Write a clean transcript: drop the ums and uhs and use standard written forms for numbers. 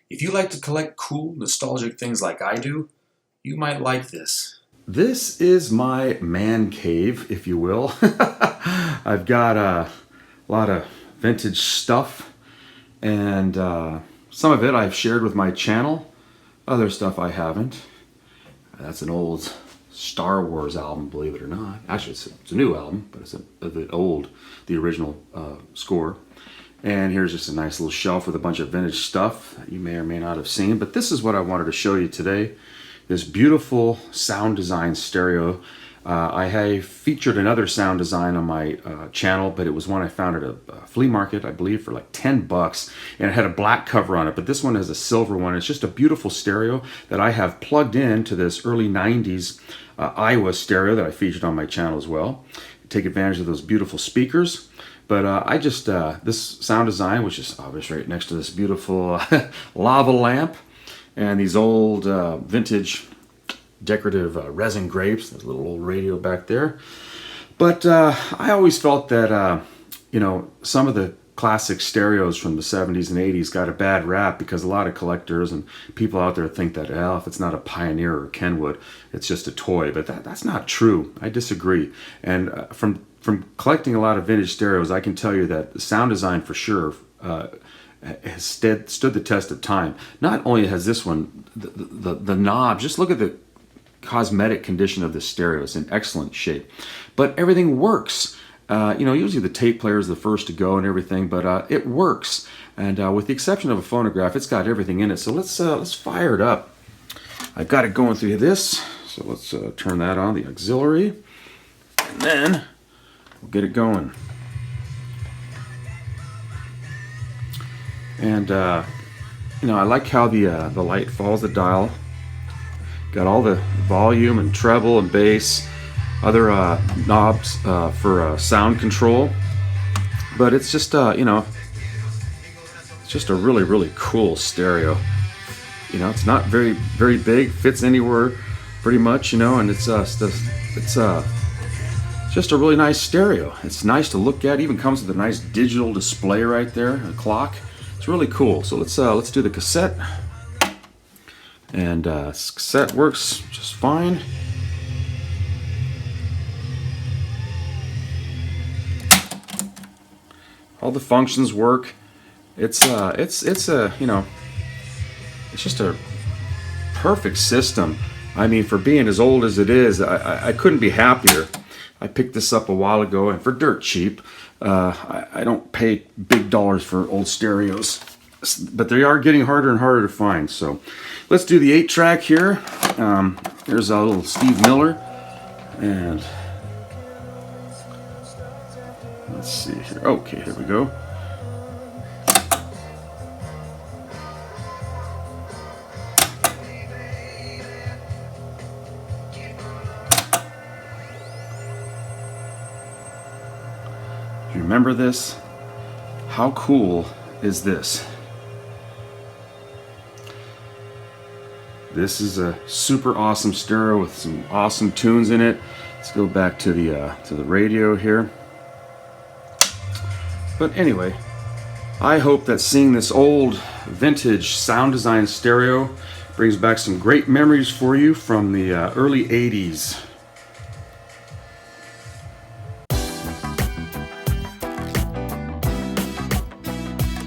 If you like to collect cool, nostalgic things like I do, you might like this. This is my man cave, if you will. I've got a lot of vintage stuff, and some of it I've shared with my channel. Other stuff I haven't. That's an old Star Wars album, believe it or not. Actually, it's a new album, but it's the original score. And here's just a nice little shelf with a bunch of vintage stuff that you may or may not have seen. But this is what I wanted to show you today. This beautiful Soundesign stereo. I have featured another Soundesign on my channel, but it was one I found at a flea market, I believe, for like 10 bucks. And it had a black cover on it, but this one has a silver one. It's just a beautiful stereo that I have plugged into this early 90s Iowa stereo that I featured on my channel as well. Take advantage of those beautiful speakers. But this Soundesign, which is obviously right next to this beautiful lava lamp, and these old vintage decorative resin grapes. There's a little old radio back there. But I always felt that, some of the classic stereos from the 70s and 80s got a bad rap because a lot of collectors and people out there think that, if it's not a Pioneer or Kenwood, it's just a toy. But that's not true. I disagree. And from collecting a lot of vintage stereos, I can tell you that the Soundesign for sure has stood the test of time. Not only has this one, the knob, just look at the cosmetic condition of the stereo. It's in excellent shape. But everything works. Usually the tape player is the first to go and everything, but it works. And with the exception of a phonograph, it's got everything in it. So let's fire it up. I've got it going through this. So let's turn that on, the auxiliary. And then we'll get it going. And I like how the light follows the dial. Got all the volume and treble and bass, other knobs for sound control. But it's just it's just a really, really cool stereo. It's not very, very big, fits anywhere pretty much, and it's just a really nice stereo. It's nice to look at. It even comes with a nice digital display right there, a clock. It's really cool. So let's do the cassette. And cassette works just fine. All the functions work. It's just a perfect system. I mean, for being as old as it is, I couldn't be happier. I picked this up a while ago, and for dirt cheap. I don't pay big dollars for old stereos, but they are getting harder and harder to find. So let's do the 8-track here. Here's a little Steve Miller, and let's see here. Okay, here we go. Do you remember this? How cool is this? This is a super awesome stereo with some awesome tunes in it. Let's go back to the radio here. But anyway, I hope that seeing this old vintage Soundesign stereo brings back some great memories for you from the early 80s.